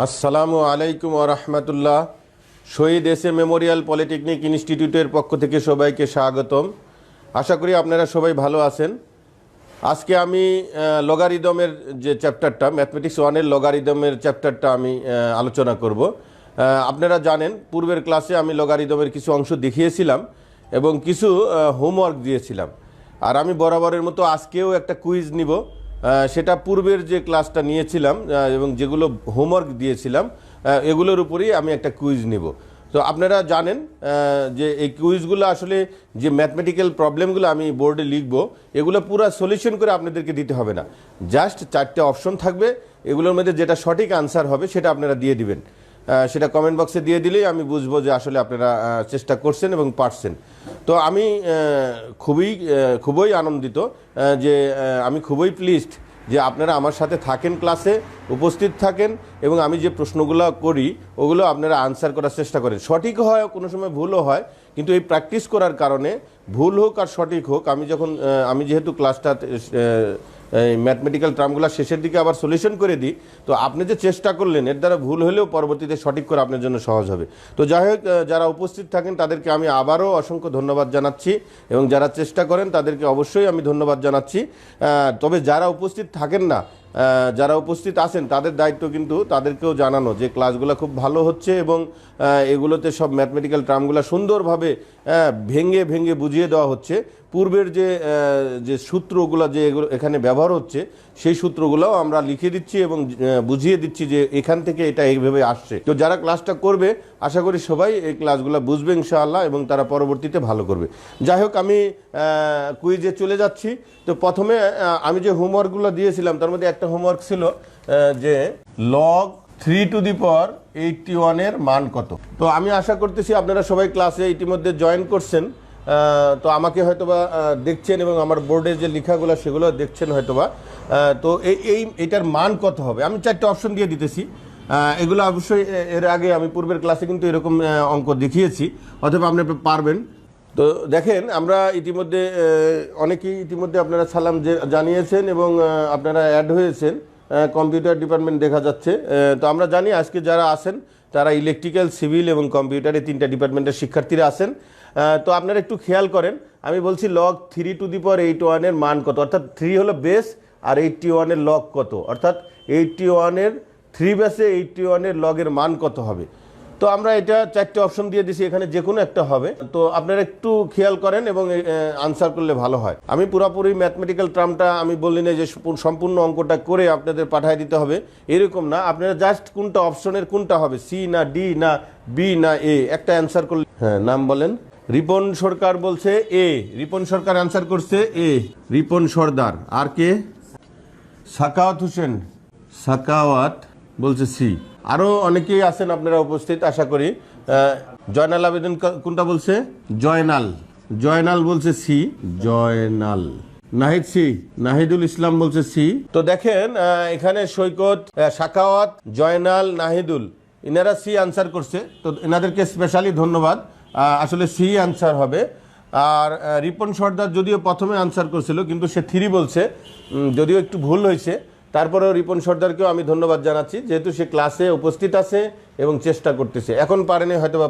আসসালামু আলাইকুম ওয়া রাহমাতুল্লাহ। শহীদ এস এ মেমোরিয়াল পলিটেকনিক ইনস্টিটিউটের পক্ষ থেকে সবাইকে স্বাগতম। আশা করি আপনারা সবাই ভালো আছেন। আজকে আমি লগারিদমের যে চ্যাপ্টারটা, ম্যাথমেটিক্স 1-এর লগারিদমের চ্যাপ্টারটা আমি আলোচনা করব। আপনারা জানেন পূর্বের ক্লাসে আমি লগারিদমের কিছু অংশ দেখিয়েছিলাম এবং কিছু হোমওয়ার্ক দিয়েছিলাম। আর আমি বরাবরের মতো আজকেও একটা কুইজ নিব, সেটা পূর্বের যে ক্লাসটা নিয়েছিলাম এবং যেগুলো হোমওয়ার্ক দিয়েছিলাম এগুলোর উপরেই আমি একটা কুইজ নিব। তো আপনারা জানেন যে এই কুইজগুলো আসলে যে ম্যাথমেটিক্যাল প্রবলেমগুলো আমি বোর্ডে লিখব এগুলো পুরো সলিউশন করে আপনাদেরকে দিতে হবে না, জাস্ট 4টে অপশন থাকবে, এগুলোর মধ্যে যেটা সঠিক আনসার হবে সেটা আপনারা দিয়ে দিবেন। সেটা কমেন্ট বক্সে দিয়ে দিলেই আমি বুঝবো যে আসলে আপনারা চেষ্টা করছেন এবং পারছেন। তো আমি খুবই আনন্দিত যে আমি খুবই প্লিজড যে আপনারা আমার সাথে থাকেন, ক্লাসে উপস্থিত থাকেন এবং আমি যে প্রশ্নগুলো করি ওগুলো আপনারা আনসার করার চেষ্টা করেন। সঠিক হয়, কোনো সময় ভুলও হয়, কিন্তু এই প্র্যাকটিস করার কারণে ভুল হোক আর সঠিক হোক, আমি যেহেতু ক্লাসটা ম্যাথমেটিক্যাল টার্মগুলো শেষের দিকে আবার সলিউশন করে দিই, তো আপনি যে চেষ্টা করলেন এর দ্বারা ভুল হলেও পরবর্তীতে সঠিক করে আপনার জন্য সহজ হবে। তো যাই হোক, যারা উপস্থিত থাকেন তাদেরকে আমি আবারও অসংখ্য ধন্যবাদ জানাচ্ছি এবং যারা চেষ্টা করেন তাদেরকে অবশ্যই আমি ধন্যবাদ জানাচ্ছি। তবে যারা উপস্থিত থাকেন না, যারা উপস্থিত আছেন তাদের দায়িত্ব কিন্তু তাদেরকেও জানানো যে ক্লাসগুলো খুব ভালো হচ্ছে এবং এগুলোতে সব ম্যাথমেটিক্যাল টার্মগুলো সুন্দরভাবে ভেঙে ভেঙে বুঝিয়ে দেওয়া হচ্ছে। পূর্বের যে সূত্রগুলো যে এখানে ব্যবহার হচ্ছে সেই সূত্রগুলোও আমরা লিখে দিচ্ছি এবং বুঝিয়ে দিচ্ছি যে এখান থেকে এটা এইভাবে আসছে। তো যারা ক্লাসটা করবে আশা করি সবাই এই ক্লাসগুলো বুঝবে ইনশাআল্লাহ এবং তারা পরবর্তীতে ভালো করবে। যাই হোক, আমি কুইজে চলে যাচ্ছি। তো প্রথমে আমি যে হোমওয়ার্কগুলো দিয়েছিলাম তার মধ্যে একটা হোমওয়ার্ক ছিল যে log 3 to the power 81 এর মান কত। তো আমি আশা করতেছি আপনারা সবাই ক্লাসে ইতিমধ্যে জয়েন করছেন, তো আমাকে হয়তোবা দেখছেন এবং আমার বোর্ডে যে লেখাগুলো সেগুলো দেখছেন হয়তোবা। তো এইটার মান কত হবে, আমি 4টে অপশন দিয়ে দিতেছি। এগুলো অবশ্যই এর আগে আমি পূর্বের ক্লাসে কিন্তু এরকম অঙ্ক দেখিয়েছি, অথবা আপনি পারবেন। তো দেখেন, আমরা ইতিমধ্যে অনেকেই আপনারা সালাম জানিয়েছেন এবং আপনারা অ্যাড হয়েছেন, কম্পিউটার ডিপার্টমেন্ট দেখা যাচ্ছে। তো আমরা জানি আজকে যারা আছেন তারা ইলেকট্রিক্যাল, সিভিল এবং কম্পিউটার এই 3টা ডিপার্টমেন্টের শিক্ষার্থীরা আছেন। তো আপনারা একটু খেয়াল করেন, আমি বলছি log 3 to the power 81 এর মান কত, অর্থাৎ 3 হলো বেস আর 81 এর লগ কত, অর্থাৎ 81 এর 3 বেসে 81 এর লগের মান কত হবে। তো আমরা এটা 4টে অপশন দিয়ে দিছি, এখানে যে কোনো একটা হবে। তো আপনারা একটু খেয়াল করেন এবং আনসার করলে ভালো হয়। আমি পুরোপুরি ম্যাথমেটিক্যাল টার্মটা আমি বললি না যে সম্পূর্ণ অঙ্কটা করে আপনাদের পাঠিয়ে দিতে হবে, এরকম না। আপনারা জাস্ট কোনটা অপশনের কোনটা হবে, সি না ডি না বি না এ, একটা অ্যান্সার করলে। হ্যাঁ, নাম বলেন। রিপন সরকার বলছে এ, রিপন সরকার অ্যান্সার করছে এ, রিপন সর্দার। আর কে? সাকাওয়াত হোসেন, সাকাওয়াত বলছে সি। আরও অনেকেই আছেন আপনারা উপস্থিত আশা করি। জয়নাল আবেদন কোনটা বলছে? জয়নাল বলছে সি, জয়নাল। নাহিদ সি, নাহিদুল ইসলাম বলছে সি। তো দেখেন এখানে সৈকত, সাকাওয়াত, জয়নাল, নাহিদুল ইনারা সি আনসার করছে। তো এনাদেরকে স্পেশালি ধন্যবাদ, আসলে সি আনসার হবে। আর রিপন সর্দার যদিও প্রথমে আনসার করছিল কিন্তু সে 3 বলছে, যদিও একটু ভুল হয়েছে, তারপরেও রিপন সর্দারকেও আমি ধন্যবাদ জানাচ্ছি যেহেতু সে ক্লাসে উপস্থিত আছে এবং চেষ্টা করতেছে। এখন পারেনি হয়তো বা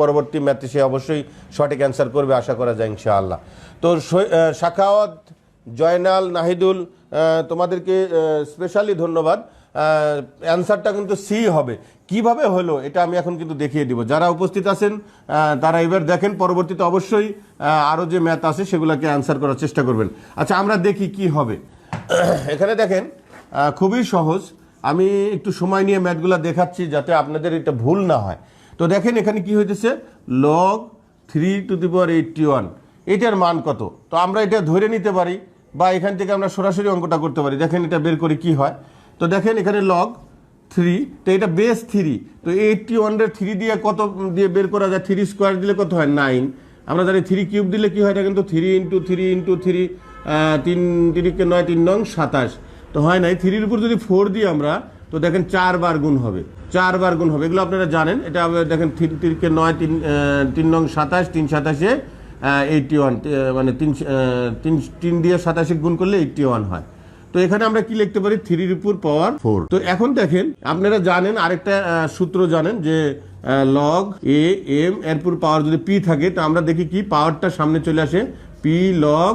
পরবর্তী ম্যাথে সে অবশ্যই সঠিক অ্যান্সার করবে, আশা করা যায় ইনশাআল্লাহ। তো সাখাওয়াত, জয়নাল, নাহিদুল তোমাদেরকে স্পেশালি ধন্যবাদ। অ্যান্সারটা কিন্তু সি হবে। কিভাবে হলো এটা আমি এখন কিন্তু দেখিয়ে দিব। যারা উপস্থিত আছেন তারা এবার দেখেন, পরবর্তীতে অবশ্যই আরও যে ম্যাথ আছে সেগুলোকে অ্যান্সার করার চেষ্টা করবেন। আচ্ছা, আমরা দেখি কি হবে। এখানে দেখেন খুবই সহজ, আমি একটু সময় নিয়ে ম্যাথগুলো দেখাচ্ছি যাতে আপনাদের এটা ভুল না হয়। তো দেখেন এখানে কি হইতেছে, log 3 to the power 81, এটার মান কত। তো আমরা এটা ধরে নিতে পারি বা এখান থেকে আমরা সরাসরি অঙ্কটা করতে পারি। দেখেন এটা বের করে কি হয়। তো দেখেন এখানে log 3, তো এটা বেস 3, তো 81 এর 3 দিয়ে কত দিয়ে বের করা যায়, 3 স্কোয়ার দিলে কত হয় 9। আমরা জানি 3 কিউব দিলে কি হয়, এটা কিন্তু 3 × 3 × 3, 3 × 9 3 নং 27, তো হয় নাই। 3-র উপর যদি 4 দিই আমরা, তো দেখেন 4 বার গুণ হবে, 4 বার গুণ হবে, এগুলো আপনারা জানেন। এটা দেখেন 3 × 9 3 নং 27, 3 27 81, মানে 3 দিয়ে 87 গুণ করলে 81 হয়। তো এখানে আমরা কি লিখতে পারি 3 এর উপর পাওয়ার 4। তো এখন দেখেন আপনারা জানেন আরেকটা সূত্র জানেন যে লগ এ এম এরপর পাওয়ার যদি পি থাকে তো আমরা দেখি কি পাওয়ারটা সামনে চলে আসে P log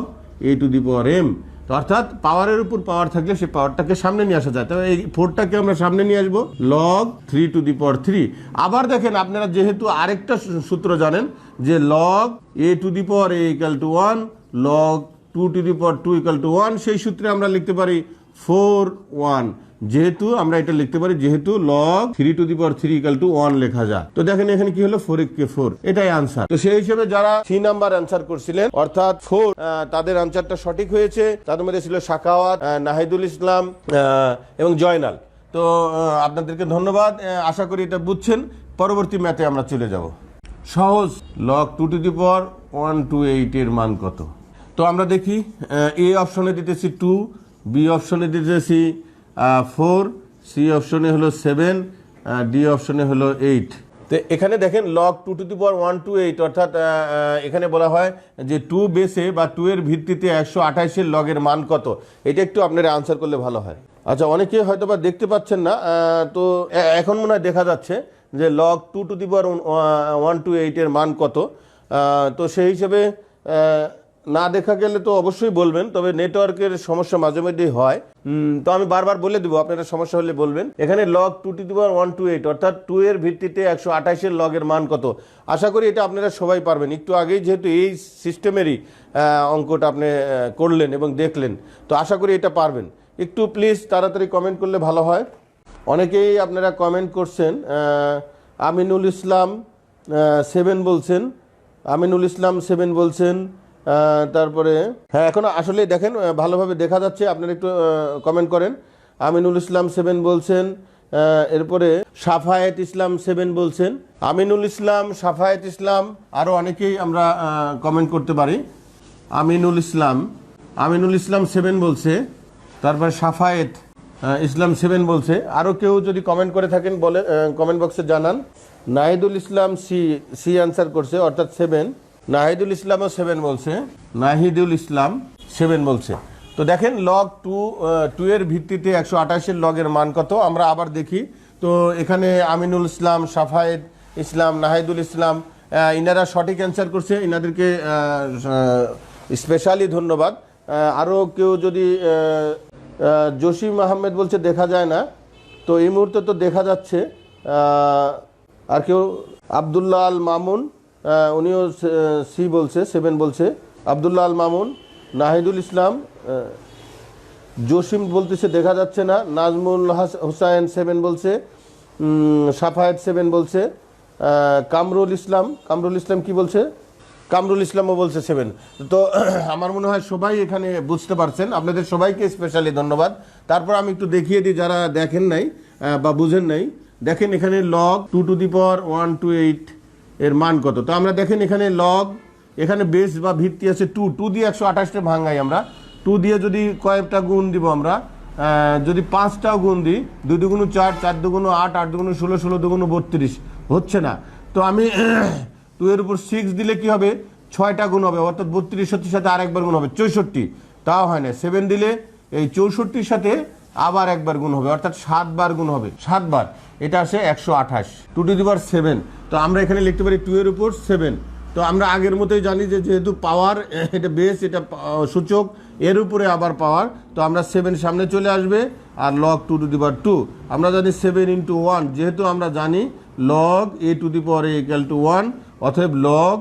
a to the power M. তো অর্থাৎ পাওয়ারের উপর পাওয়ার থাকলে সেই পাওয়ারটাকে সামনে নিয়ে আসা যায়। তবে এই 4টাকে আমরা সামনে নিয়ে আসবো লগ 3 টু দি পাওয়ার 3। আবার দেখেন আপনারা যেহেতু আরেকটা সূত্র জানেন যে log a to the power A equal to 1 log 2 to the power 2 equal to 1, সেই সূত্রে আমরা লিখতে পারি 4 1। যেহেতু আমরা এটা লিখতে পারি যেহেতু log 3 to the power 3 equal to 1 লেখা যায়। তো দেখেন এখানে কি হলো 4 কে 4, এটাই আনসার। তো সেই হিসেবে যারা 3 নাম্বার আনসার করছিলেন অর্থাৎ 4 তাদের আনসারটা সঠিক হয়েছে। তাদের মধ্যে ছিল সাখাওয়াত, নাহিদুল ইসলাম এবং জয়নাল। তো আপনাদেরকে ধন্যবাদ। আশা করি এটা বুঝছেন। পরবর্তী ম্যাথে আমরা চলে যাব। সহজ লগ 2 টু দি পাওয়ার 128 এর মান কত? তো আমরা দেখি এ অপশনে দিতেছি 2, বি অপশনে দিতেছি 4, সি অপশনে হলো 7, ডি অপশনে হলো 8। তো এখানে দেখেন লগ 2 টু দি পাওয়ার 128 অর্থাৎ এখানে বলা হয় যে 2 বেসে বা 2 এর ভিত্তিতে 128 এর লগের মান কত, এটা একটু আপনারা আনসার করলে ভালো হয়। আচ্ছা, অনেকে হয়তো বা দেখতে পাচ্ছেন না, তো এখন মনে হয় দেখা যাচ্ছে যে লগ 2 টু দি পাওয়ার 128 এর মান কত। তো সেই হিসেবে না দেখা গেলে তো অবশ্যই বলবেন, তবে নেটওয়ার্কের সমস্যা মাঝে মধ্যেই হয়। তো আমি বারবার বলে দেবো, আপনারা সমস্যা হলে বলবেন। এখানে লগ 2 টু দি পাওয়ার 128 অর্থাৎ 2 এর ভিত্তিতে 128 এর লগের মান কত। আশা করি এটা আপনারা সবাই পারবেন। একটু আগেই যেহেতু এই সিস্টেমেরই অঙ্কটা আপনি করলেন এবং দেখলেন, তো আশা করি এটা পারবেন। একটু প্লিজ তাড়াতাড়ি কমেন্ট করলে ভালো হয়। অনেকেই আপনারা কমেন্ট করছেন। আমিনুল ইসলাম 7 বলছেন, আমিনুল ইসলাম 7 বলছেন। তারপরে হ্যাঁ, এখন আসলে দেখেন ভালোভাবে দেখা যাচ্ছে, আপনারা একটু কমেন্ট করেন। আমিনুল ইসলাম 7 বলছেন। এরপরে সাফায়েত ইসলাম 7 বলছেন। আমিনুল ইসলাম, সাফায়েত ইসলাম, আরও অনেকেই আমরা কমেন্ট করতে পারি। আমিনুল ইসলাম 7 বলছে। তারপর সাফায়েত ইসলাম 7 বলছে। আরও কেউ যদি কমেন্ট করে থাকেন বলে কমেন্ট বক্সে জানান। নাহিদুল ইসলাম সি অ্যান্সার করছে অর্থাৎ 7। নাহিদুল ইসলামও 7 বলছে। নাহিদুল ইসলাম 7 বলছে। তো দেখেন লগ 2 এর ভিত্তিতে 128 এর লগের মান কত আমরা আবার দেখি। তো এখানে আমিনুল ইসলাম, সাফায়েত ইসলাম, নাহিদুল ইসলাম ইনারা সঠিক অ্যান্সার করছে, ইনাদেরকে স্পেশালি ধন্যবাদ। আরও কেউ যদি জসিম আহমেদ বলছে দেখা যায় না, তো এই মুহূর্তে তো দেখা যাচ্ছে। আর কেউ আবদুল্লাহ আল মামুন, উনিও সি বলছে, 7 বলছে। আবদুল্লাহ আল মামুন, নাহিদুল ইসলাম, জসিম বলতেছে দেখা যাচ্ছে না। নাজমুল হুসাইন 7 বলছে। সাফায়েত 7 বলছে। কামরুল ইসলাম কি বলছে? কামরুল ইসলামও বলছে 7। তো আমার মনে হয় সবাই এখানে বুঝতে পারছেন। আপনাদের সবাইকে স্পেশালি ধন্যবাদ। তারপর আমি একটু দেখিয়ে দিই যারা দেখেন নাই বা বুঝেন নাই। দেখেন এখানে লগ 2 টু দি পাওয়ার 128 এর মান কত। তো আমরা দেখেন এখানে লগ, এখানে বেস বা ভিত্তি আছে 2 দিয়ে 128টা ভাঙাই আমরা। 2 দিয়ে যদি কয়েকটা গুণ দিব আমরা, যদি 5টাও গুণ দিই, 2 দুগুণ 4, 4 দুগুণ 8, 8 দুগুণ 16, 16 দুগুণ 32, হচ্ছে না। তো আমি 2 এর উপর 6 দিলে কি হবে? 6টা গুণ হবে, অর্থাৎ 32 সাথে আরেকবার গুণ হবে 64, তাও হয় না। 7 দিলে এই 64-র সাথে আবার একবার গুণ হবে, অর্থাৎ 7 বার গুণ হবে, 7 বার। এটা আসে 128, 2 টু দি পাওয়ার 7। তো আমরা এখানে লিখতে পারি 2 এর উপর 7। তো আমরা আগের মতোই জানি যে যেহেতু পাওয়ার, এটা বেস, এটা সূচক, এর উপরে আবার পাওয়ার, তো আমরা 7 সামনে চলে আসবে। আর লগ 2 টু দি পাওয়ার 2 আমরা জানি 7 ইন্টু 1, যেহেতু আমরা জানি log a to the power equal to 1, অতএব log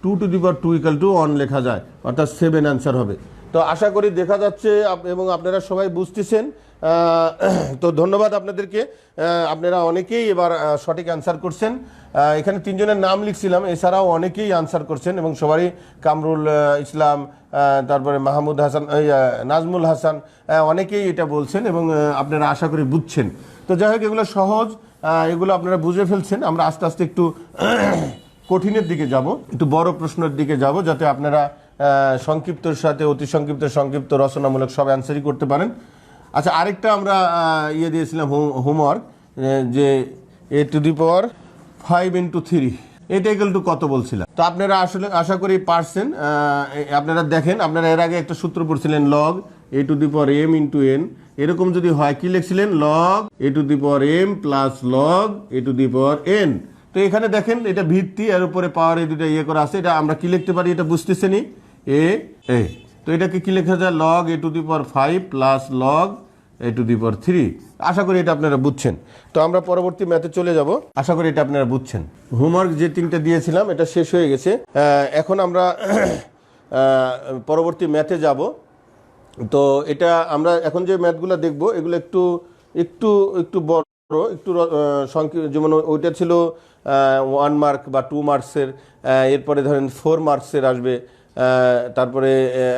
2 to the power 2 equal to 1 লেখা যায়, অর্থাৎ 7 অ্যান্সার হবে। তো আশা করি দেখা যাচ্ছে এবং আপনারা সবাই বুঝতেছেন। তো ধন্যবাদ আপনাদেরকে। আপনারা অনেকেই এবার সঠিক অ্যান্সার করছেন। এখানে 3 জনের নাম লিখছিলাম, এছাড়াও অনেকেই অ্যান্সার করছেন এবং সবারই কামরুল ইসলাম, তারপরে মাহমুদ হাসান, নাজমুল হাসান, অনেকেই এটা বলছেন এবং আপনারা আশা করি বুঝছেন। তো যাই হোক, এগুলো সহজ, এগুলো আপনারা বুঝে ফেলছেন। আমরা আস্তে আস্তে একটু কঠিনের দিকে যাব, একটু বড় প্রশ্নের দিকে যাব, যাতে আপনারা সংক্ষিপ্তর সাথে অতি সংক্ষিপ্ত, সংক্ষিপ্ত, রচনামূলক সব অ্যান্সারই করতে পারেন। আচ্ছা, আরেকটা আমরা দিয়েছিলাম হোমওয়ার্ক, যে এ টু দি পাওয়ার 5 ইন্টু 3 এটা ইকুয়াল টু কত বলছিলাম। তো আপনারা আসলে আশা করি পারছেন। আপনারা দেখেন, আপনারা এর আগে একটা সূত্র পড়ছিলেন log a to the power m into n, এরকম যদি হয় কি লিখছিলেন log a to the power m plus log a to the power n. তো এখানে দেখেন এটা ভিত্তি, এর উপরে পাওয়ার এই দুটো ইয়ে করা আছে, এটা আমরা কি লিখতে পারি এটা বুঝতেছেনি এ এ। তো এটাকে কি লেখা যায় log a to the power 5 plus log a to the power 3। আশা করি এটা আপনারা বুঝছেন। তো আমরা পরবর্তী ম্যাথে চলে যাব, আশা করি এটা আপনারা বুঝছেন। হোমওয়ার্ক যে 3টা দিয়েছিলাম এটা শেষ হয়ে গেছে। এখন আমরা পরবর্তী ম্যাথে যাব। তো এটা আমরা এখন যে ম্যাথগুলো দেখব এগুলো একটু একটু একটু বড়, একটু সংখ্যা, যেমন ওইটা ছিল 1 মার্ক বা 2 মার্কসের, এরপরে ধরেন 4 মার্কসের আসবে, তারপরে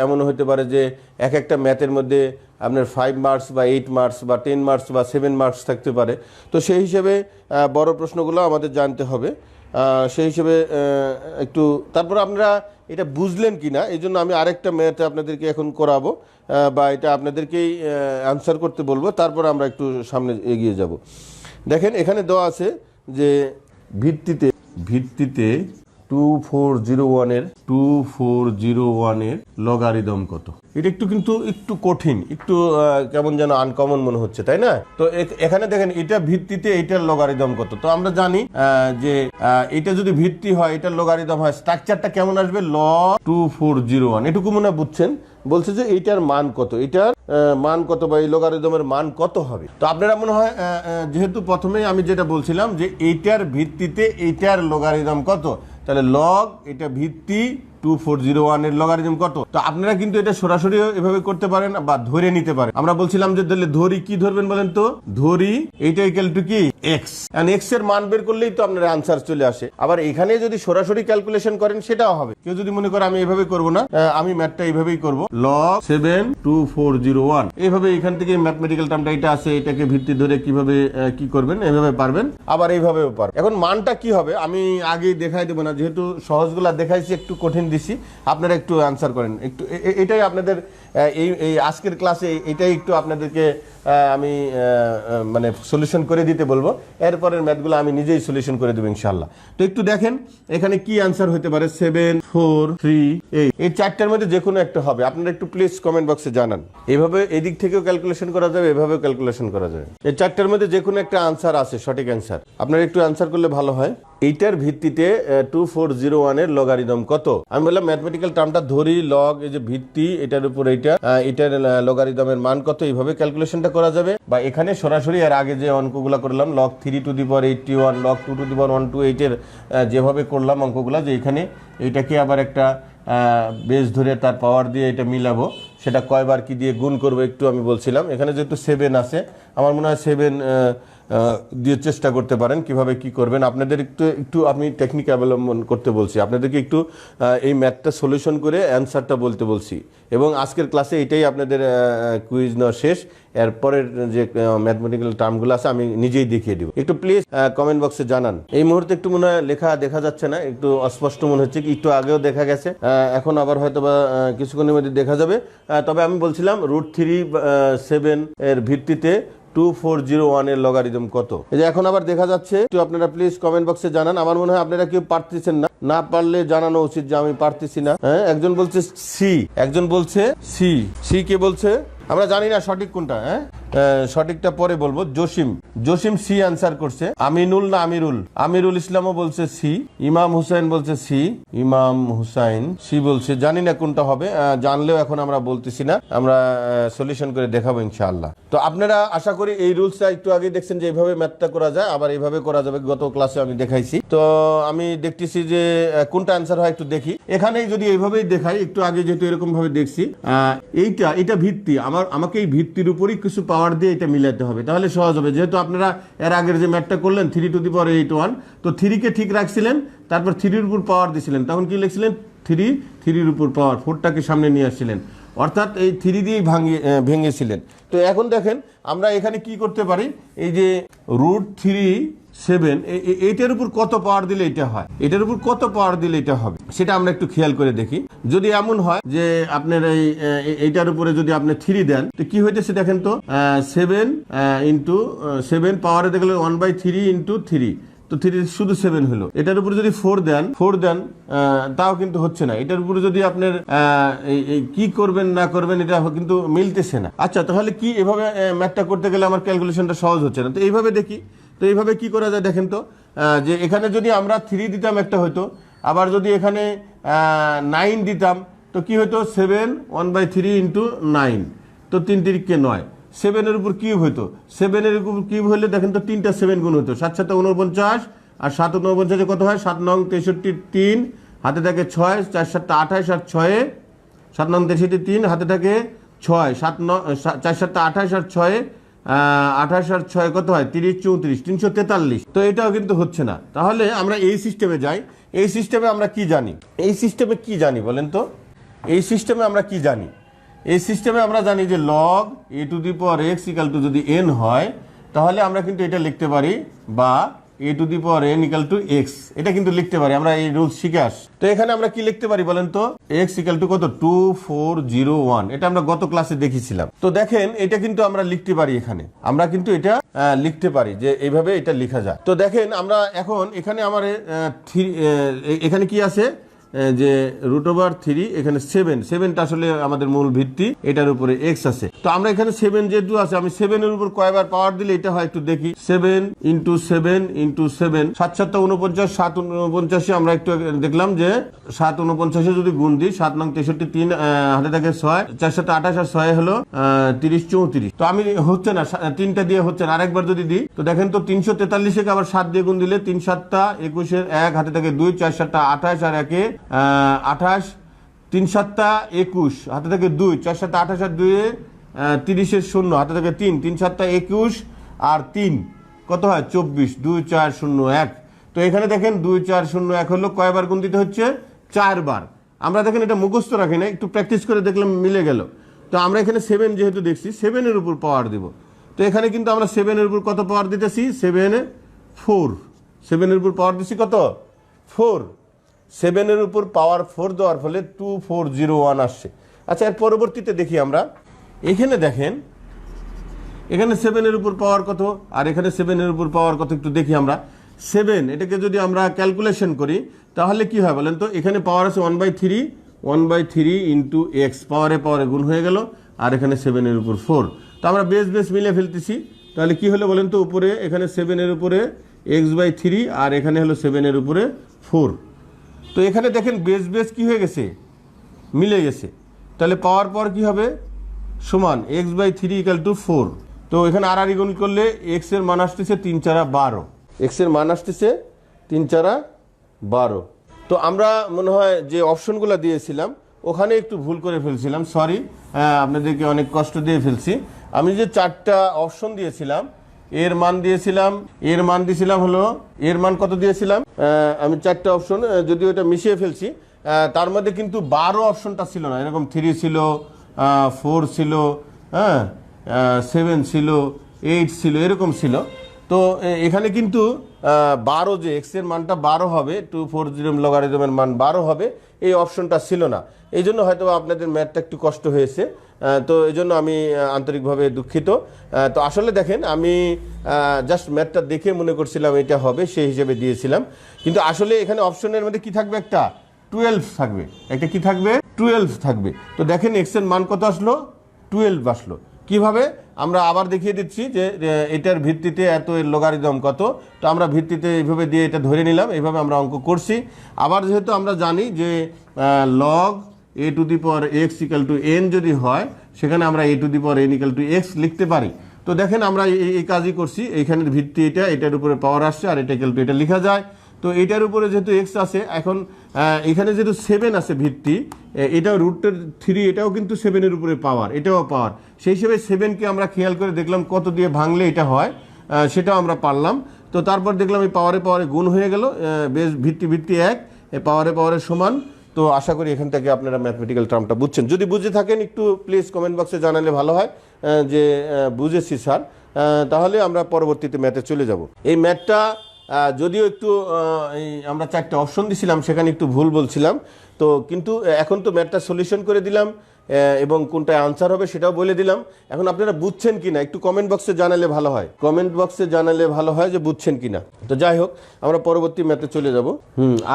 এমনও হতে পারে যে এক একটা ম্যাথের মধ্যে আপনার 5 মার্কস বা 8 মার্কস বা 10 মার্কস বা 7 মার্কস থাকতে পারে। তো সেই হিসেবে বড় প্রশ্নগুলো আমাদের জানতে হবে। সেই হিসেবে একটু তারপরে আপনারা এটা বুঝলেন কি না এই জন্য আমি আরেকটা ম্যাথ আপনাদেরকে এখন করাবো, বা এটা আপনাদেরকেই অ্যান্সার করতে বলবো, তারপর আমরা একটু সামনে এগিয়ে যাব। দেখেন এখানে দেওয়া আছে যে ভিত্তিতে 2401 এর লগারিদম কত। এটা কিন্তু একটু কঠিন, একটু কেমন যেন আনকমন মনে হচ্ছে, তাই না? তো এখানে দেখেন এটা ভিত্তিতে এটার লগারিদম কত। তো আমরা জানি যে এটা যদি ভিত্তি হয় এটার লগারিদম হয়, স্ট্রাকচারটা কেমন আসবে log 2401, এটুকু মনে বুঝছেন। বলছে যে এইটার মান কত, এটার মান কত বা এই লগারিদমের মান কত হবে। তো আপনারা মনে হয় যেহেতু প্রথমেই আমি যেটা বলছিলাম যে এইটার ভিত্তিতে এইটার লগারিদম কত, তাহলে লগ এটা ভিত্তি 2401 এর লগারিদম কত। তো আপনারা কিন্তু এটা সরাসরি এভাবে করতে পারেন বা ধরে নিতে পারেন। আমরা বলছিলাম যে ধরি কি ধরবেন বলেন তো, ধরি এইটা ইকুয়াল টু কি এক্স, এন্ড এক্স এর মান বের করলেই তো আপনার আনসার চলে আসে। আবার এখানে যদি সরাসরি ক্যালকুলেশন করেন সেটাও হবে। কেউ যদি মনে করে আমি এভাবে করব না, আমি ম্যাথটা এইভাবেই করব, লগ 72401 এইভাবে এখান থেকে ম্যাথমেটিক্যাল টার্মটা এটা আছে, এটাকে ভিত্তি ধরে কিভাবে কি করবেন এভাবে পারবেন, আবার এইভাবেও পারবেন। এখন মানটা কি হবে আমি আগেই দেখাই দেবো না, যেহেতু সহজগুলা দেখাইছি একটু কঠিন দিছি, আপনারা একটু অ্যান্সার করেন একটু। এটাই আপনাদের এই আজকের ক্লাসে এটাই একটু আপনাদেরকে আমি মানে সলিউশন করে দিতে বলবো। এরপরের ম্যাথগুলো আমি নিজেই সলিউশন করে দেবো ইনশাল্লাহ। তো একটু দেখেন এখানে কি অ্যান্সার হতে পারে, 7 4 3 8, এই চারটার মধ্যে যে কোনো একটা হবে। আপনারা একটু প্লিজ কমেন্ট বক্সে জানান। এভাবে এদিক থেকেও ক্যালকুলেশন করা যাবে, এভাবেও ক্যালকুলেশন করা যাবে। এই চারটার মধ্যে যে কোনো একটা আনসার আছে, সঠিক অ্যান্সার। আপনারা একটু অ্যান্সার করলে ভালো হয়। এইটার ভিত্তিতে 2401 এর লগারিদম কত। আমি বললাম ম্যাথমেটিক্যাল টার্মটা ধরি, লগ এই যে ভিত্তি, এটার উপর এটার লগারিদমের মান কত, এইভাবে ক্যালকুলেশনটা করা যাবে। বা এখানে সরাসরি এর আগে যে অঙ্কগুলো করলাম log 3 to the power 81, log 2 to the power 128 এর যেভাবে করলাম অঙ্কগুলো, যে এখানে এইটাকে আবার একটা বেস ধরে তার পাওয়ার দিয়ে এটা মিলাবো, সেটা কয়বার কি দিয়ে গুণ করবো একটু আমি বলছিলাম। এখানে যেহেতু 7 আছে, আমার মনে হয় 7 দিয়ে চেষ্টা করতে পারেন কিভাবে কি করবেন। আপনাদের একটু আমি টেকনিক অবলম্বন করতে বলছি, আপনাদেরকে একটু এই ম্যাথটা সলিউশন করে অ্যান্সারটা বলতে বলছি। এবং আজকের ক্লাসে এটাই আপনাদের কুইজ নেওয়া শেষ। এরপরের যে ম্যাথমেটিক্যাল টার্মগুলো আছে আমি নিজেই দেখিয়ে দিব। একটু প্লিজ কমেন্ট বক্সে জানান। এই মুহূর্তে একটু মনে হয় লেখা দেখা যাচ্ছে না, একটু অস্পষ্ট মনে হচ্ছে, কি একটু আগেও দেখা গেছে, এখন আবার হয়তো বা কিছুক্ষণের মধ্যে দেখা যাবে। তবে আমি বলছিলাম √3 এর ভিত্তিতে 2401 এর লগারিদম কত। এই যে এখন আবার দেখা যাচ্ছে, একটু আপনারা প্লিজ কমেন্ট বক্সে জানান। আমার মনে হয় আপনারা কেউ পারতেছেন না, না পারলে জানানো উচিত যে আমি পারতেছি না। হ্যাঁ, একজন বলছে সি, একজন বলছে সি। সি কে বলছে আমরা জানি না সঠিক কোনটা। হ্যাঁ, সঠিকটা পরে বলবো। জসিম সি আনসার করছে। আমিনুল না আমিরুল ইসলামও বলছে সি। ইমাম হুসাইন বলছে সি। ইমাম হুসাইন সি বলছে, জানি না কোনটা হবে, জানলেও এখন আমরা বলতেছি না, আমরা সলিউশন করে দেখাবো ইনশাআল্লাহ। তো আপনারা আশা করি এই রুলসটা একটু আগে দেখছেন যে এইভাবে ম্যাথটা করা যায়, আবার এইভাবে করা যাবে, গত ক্লাসে আমি দেখাইছি। তো আমি দেখতেছি যে কোনটা অ্যান্সার হয় একটু দেখি। এখানেই যদি এইভাবেই দেখাই, একটু আগে যেহেতু এরকম ভাবে দেখছি, এটা ভিত্তি, আমাকে এই ভিত্তির উপরই কিছু পাওয়ার দিয়ে এটা মিলাতে হবে, তাহলে সহজ হবে। যেহেতু আপনারা এর আগের যে ম্যাথটা করলেন 3 টু দি পাওয়ার 81, তো 3 কে ঠিক রাখছিলেন, তারপর 3 এর উপর পাওয়ার দিছিলেন, তখন কি লিখছিলেন 3 এর উপর পাওয়ার, 4টাকে সামনে নিয়ে আসছিলেন, অর্থাৎ এই 3 দিয়েই ভেঙেছিলেন। তো এখন দেখেন আমরা এখানে কি করতে পারি, এই যে √3 এইটার উপর কত পাওয়ার দিলে এটা হয়, এটার উপর কত পাওয়ার দিলে এটা হবে, সেটা আমরা একটু খেয়াল করে দেখি। যদি এমন হয় যে আপনার এইটার উপরে যদি আপনি 3 দেন, তো কি হইতেছে দেখেন তো, 7 ইন্টু 7 পাওয়ারে দেখলে 1/3 ইন্টু 3, তো 3 শুধু 7 হলো। এটার উপরে যদি 4 দেন তাও কিন্তু হচ্ছে না। এটার উপরে যদি আপনার কি করবেন না করবেন এটা কিন্তু মিলতেছে না। আচ্ছা, তাহলে কি এভাবে ম্যাথটা করতে গেলে আমার ক্যালকুলেশনটা সহজ হচ্ছে না। তো এইভাবে দেখি, তো এইভাবে কি করা যায় দেখেন তো, যে এখানে যদি আমরা 3 দিতাম একটা হইতো, আবার যদি এখানে 9 দিতাম তো কি হতো, 7 1/3 ইন্টু 9, তো 3 তিরিকে 9, 7-এর উপর কিউব হইতো, 7-এর উপর কিউব হলে দেখেন তো 3টা 7 গুণ হতো, 7 7 49, আর 7 49 কত হয়, 7 9 63 3, হাতে থাকে 6, 4 7 28, আর 6 7 9 63 3, হাতে থাকে 6, 7 4 7 28, আর 6 28, আর 6 কত হয়, 30 34 343। তো এটাও কিন্তু হচ্ছে না। তাহলে আমরা এই সিস্টেমে যাই। এই সিস্টেমে আমরা কি জানি, এই সিস্টেমে কি জানি বলেন তো, এই সিস্টেমে আমরা কি জানি? এই সিস্টেমে আমরা জানি যে log a to the power x equal to যদি n হয়, তাহলে আমরা কিন্তু এটা লিখতে পারি, বা a to the power n equal to x, এটা কিন্তু লিখতে পারি। আমরা এই রুলস শিখে আসি। তো এখানে আমরা কি লিখতে পারি বলেন তো, x ইকাল টু কত, 2401, এটা আমরা গত ক্লাসে দেখিয়েছিলাম। তো দেখেন এটা কিন্তু আমরা লিখতে পারি, এখানে আমরা কিন্তু এটা লিখতে পারি যে এইভাবে এটা লেখা যায়। তো দেখেন আমরা এখন এখানে আমার এখানে কি আছে, যে √3, এখানে 7টা আসলে আমাদের মূল ভিত্তি, এটার উপরে x আছে। তো আমরা এখানে 7 যেহেতু আছে, আমি 7-এর উপর কয়বার পাওয়ার দিলে এটা হয় একটু দেখি। 7 ইন্টু 7 ইন্টু 7, 7 7 49, 7 49 আমরা একটু দেখলাম যে 7 49 যদি গুণ দিই, 7 9 63 3, হাতে থাকে 6, 4 7 28, আর 6 হলো 30 34। তো আমি হচ্ছে না, 3টা দিয়ে হচ্ছে না। আরেকবার যদি দিই তো দেখেন তো 343-কে আবার 7 দিয়ে গুণ দিলে 3 7 21, 1 হাতে থাকে 2, 4 7 28, আর 1 28, 3 7 21, হাতে থাকে 2, 4 7 28, আর 2 30 0, হাতে থাকে 3, 3 7 21, আর 3 কত হয়, 24, 2 4 0 1। তো এখানে দেখেন 2 4 0 1 হলো কয়বার গুণ দিতে হচ্ছে, 4 বার। আমরা দেখেন এটা মুখস্থ রাখি না, একটু প্র্যাকটিস করে দেখলাম মিলে গেল। তো আমরা এখানে 7 যেহেতু দেখছি, 7-এর উপর পাওয়ার দিব। তো এখানে কিন্তু আমরা 7-এর উপর কত পাওয়ার দিতেছি, 4, 7-এর উপর পাওয়ার দিচ্ছি কত, 4। 7-এর উপর পাওয়ার 4 দেওয়ার ফলে 2401 আসছে। আচ্ছা, এর পরবর্তীতে দেখি আমরা, এখানে দেখেন এখানে 7-এর উপর পাওয়ার কত, আর এখানে 7-এর উপর পাওয়ার কত একটু দেখি আমরা। 7 এটাকে যদি আমরা ক্যালকুলেশন করি তাহলে কি হয় বলেন তো, এখানে পাওয়ার আছে 1/3 ইন্টু x, পাওয়ারে গুণ হয়ে গেল, আর এখানে 7-এর উপর 4। তো আমরা বেস মিলে ফেলতেছি। তাহলে কি হলো বলেন তো, উপরে এখানে 7-এর উপরে x/3, আর এখানে হলো 7-এর উপরে 4। তো এখানে দেখেন বেস কি হয়ে গেছে, মিলে গেছে। তাহলে পাওয়ার কি হবে, সমান x/3 ইকাল টু 4। তো এখানে আর গুণ করলে x এর মান আসতেছে 3 4 12, x এর মান আসতেছে 3 4 12। তো আমরা মনে হয় যে অপশনগুলো দিয়েছিলাম ওখানে একটু ভুল করে ফেলছিলাম, সরি, আপনাদেরকে অনেক কষ্ট দিয়ে ফেলছি। আমি যে 4টা অপশন দিয়েছিলাম, এর মান দিয়েছিলাম হলো, এর মান কত দিয়েছিলাম, আমি 4টা অপশন যদিও এটা মিশিয়ে ফেলছি, তার মধ্যে কিন্তু 12 অপশনটা ছিল না, এরকম 3 ছিল, 4 ছিল, 7 ছিল, 8 ছিল, এরকম ছিল। তো এখানে কিন্তু 12, যে এক্স এর মানটা 12 হবে, 240 লগারিদমের মান 12 হবে, এই অপশনটা ছিল না। এই জন্য হয়তো আপনাদের ম্যাথটা একটু কষ্ট হয়েছে। তো এই জন্য আমি আন্তরিকভাবে দুঃখিত। তো আসলে দেখেন আমি জাস্ট ম্যাথটা দেখে মনে করছিলাম এটা হবে, সেই হিসেবে দিয়েছিলাম। কিন্তু আসলে এখানে অপশনের মধ্যে কি থাকবে, একটা 12 থাকবে, একটা কি থাকবে, 12 থাকবে। তো দেখেন এক্স এর মান কত আসলো, 12 আসলো। কিভাবে, আমরা আবার দেখিয়ে দিচ্ছি যে এটার ভিত্তিতে এত এর লগারিদম কত। তো আমরা ভিত্তিতে এইভাবে দিয়ে এটা ধরে নিলাম, এইভাবে আমরা অঙ্ক করছি। আবার যেহেতু আমরা জানি যে log a to the power x equal to n যদি হয়, সেখানে আমরা a to the power n equal to x লিখতে পারি। তো দেখেন আমরা এই কাজই করছি, এইখানের ভিত্তি এটার উপরে পাওয়ার আসছে, আর এটা ইকাল টু এটা লেখা যায়। তো এটার উপরে যেহেতু x আছে, এখন এখানে যেহেতু 7 আছে ভিত্তি, এটাও √3, এটাও কিন্তু 7-এর উপরে পাওয়ার, এটাও পাওয়ার। সেই হিসেবে 7-কে আমরা খেয়াল করে দেখলাম কত দিয়ে ভাঙলে এটা হয়, সেটাও আমরা পারলাম। তো তারপর দেখলাম এই পাওয়ারে গুণ হয়ে গেল, বেশ ভিত্তি 1, পাওয়ারে সমান। তো আশা করি এখান থেকে আপনারা ম্যাথমেটিক্যাল টার্মটা বুঝছেন। যদি বুঝে থাকেন একটু প্লিজ কমেন্ট বক্সে জানালে ভালো হয় যে বুঝেছি স্যার, তাহলে আমরা পরবর্তীতে ম্যাথে চলে যাব। এই ম্যাথটা যদিও একটু আমরা 4টা অপশন দিছিলাম, সেখানে একটু ভুল বলছিলাম। তো কিন্তু এখন তো ম্যাথটা সলিউশন করে দিলাম, এবং কোনটায় আনসার হবে সেটাও বলে দিলাম। এখন আপনারা বুঝছেন কিনা একটু কমেন্ট বক্সে জানালে ভালো হয়, কমেন্ট বক্সে জানালে ভালো হয় যে বুঝছেন কিনা। তো যাই হোক, আমরা পরবর্তী ম্যাথে চলে যাব।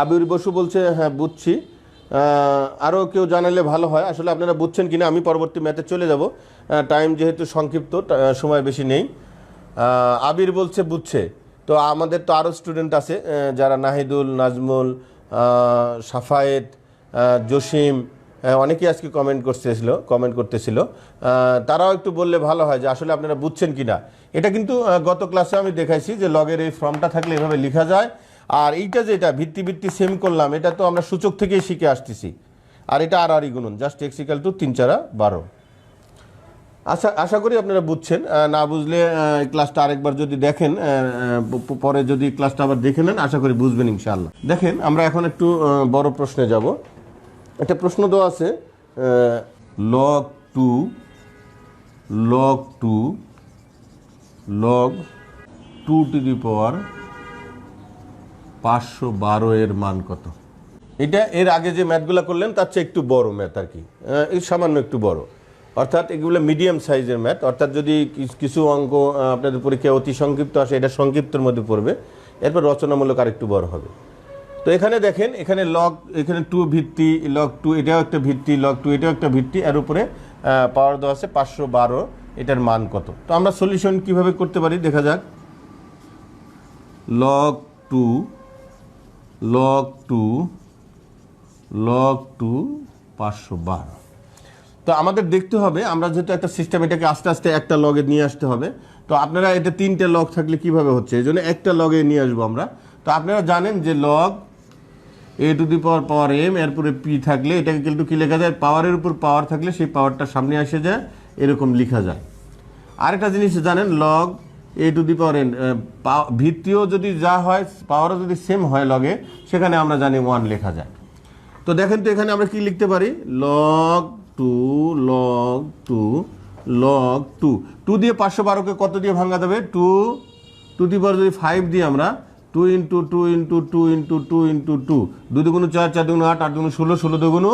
আবির বসু বলছে হ্যাঁ বুঝছি, আরও কেউ জানালে ভালো হয়। আসলে আপনারা বুঝছেন কিনা, আমি পরবর্তী ম্যাথে চলে যাব, টাইম যেহেতু সংক্ষিপ্ত, সময় বেশি নেই। আবির বলছে বুঝছে। তো আমাদের তো আরও স্টুডেন্ট আছে যারা নাহিদুল, নাজমুল, সাফায়েত, জসিম, অনেকেই আজকে কমেন্ট করতেছিল। তারাও একটু বললে ভালো হয় যে আসলে আপনারা বুঝছেন কিনা। এটা কিন্তু গত ক্লাসে আমি দেখাইছি যে লগের এই ফর্মটা থাকলে এভাবে লেখা যায়। আর এইটা যেটা ভিত্তি সেম করলাম, এটা তো আমরা সূচক থেকেই শিখে আসতেছি। আর এটা আর গুণন, জাস্ট x = 3 × 12। আশা করি আপনারা বুঝছেন। না বুঝলে ক্লাসটা আরেকবার যদি দেখেন, পরে যদি ক্লাসটা আবার দেখে নেন, আশা করি বুঝবেন ইনশাআল্লাহ। দেখেন, আমরা এখন একটু বড় প্রশ্নে যাব। একটা প্রশ্ন দেওয়া আছে, log 2 log 512 এর মান কত? এটা এর আগে যে ম্যাথগুলো করলেন তার চেয়ে একটু বড় ম্যাথ আর কি, এই সামান্য একটু বড়। অর্থাৎ এগুলো মিডিয়াম সাইজের ম্যাথ। অর্থাৎ যদি কিছু অঙ্ক আপনাদের পরীক্ষায় অতি সংক্ষিপ্ত আসে, এটা সংক্ষিপ্তের মধ্যে পড়বে, এরপর রচনামূলক আরেকটু বড় হবে। তো এখানে দেখেন, এখানে এখানে 2 ভিত্তি, log 2 এটাও একটা ভিত্তি, log 2 এটাও একটা ভিত্তি, এর উপরে পাওয়ার দেওয়া আছে 512, এটার মান কত? তো আমরা সলিউশন কিভাবে করতে পারি দেখা যাক। log 2 512। তো আমাদের দেখতে হবে, আমরা যেহেতু একটা সিস্টেম, এটাকে আস্তে আস্তে একটা লগে নিয়ে আসতে হবে। তো আপনারা এটা 3টে লগ থাকলে কিভাবে হচ্ছে, এই জন্য একটা লগে নিয়ে আসবো আমরা। তো আপনারা জানেন যে log a⁴m এরপরে p থাকলে এটাকে কিন্তু কি লেখা যায়, পাওয়ারের উপর পাওয়ার থাকলে সেই পাওয়ারটা সামনে এসে যায়, এরকম লেখা যায়। আরেকটা জিনিস জানেন, log a⁴n ভিত্তিও যদি যা হয়, পাওয়ারও যদি সেম হয় লগে, সেখানে আমরা জানি 1 লেখা যায়। তো দেখেন তো এখানে আমরা কি লিখতে পারি, log 2 দিয়ে 512কে কত দিয়ে ভাঙা যাবে, 2 যদি 5 দিয়ে আমরা 2 × 2 × 2 × 2 × 2, 2 × 4, 4 × 8, 8 × 16, 16 ×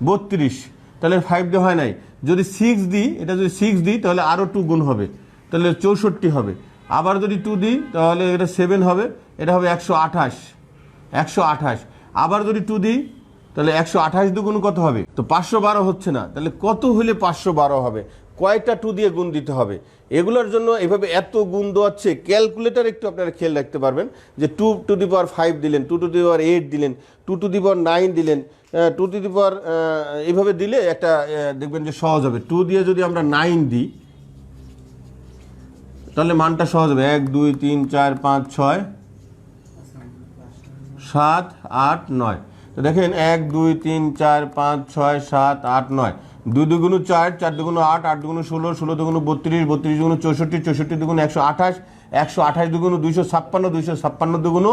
32, তাহলে 5 দিয়ে হয় নাই। যদি 6 দিই, এটা যদি 6 দিই তাহলে আরও 2 গুণ হবে, তাহলে 64 হবে। আবার যদি 2 দিই তাহলে এটা 7 হবে, এটা হবে 128। আবার যদি 2 দিই তাহলে 128 দুগুণ কত হবে, তো 512 হচ্ছে না। তাহলে কত হলে 512 হবে, কয়টা 2 দিয়ে গুণ দিতে হবে? এগুলোর জন্য এভাবে এত গুণ দেওয়াচ্ছে, ক্যালকুলেটর একটু আপনারা খেয়াল রাখতে পারবেন যে 2⁵ দিলেন, 2⁸ দিলেন, 2⁹ দিলেন, 2⁵ এইভাবে দিলে একটা দেখবেন যে সহজ হবে। 2 দিয়ে যদি আমরা 9 দিই তাহলে মানটা সহজ হবে, 1 2 3 4 5 6 7 8 9। তো দেখেন 1 2 3 4 5 6 7 8 9, 2 দুগুণ 4, 4 দুগুণ 8, 8 দুগুণ 16, 16 দুগুণ 32, 32 দুগুণ 64, 64 দুগুণ 128, 128 দুগুণ 256, 256 দুগুণ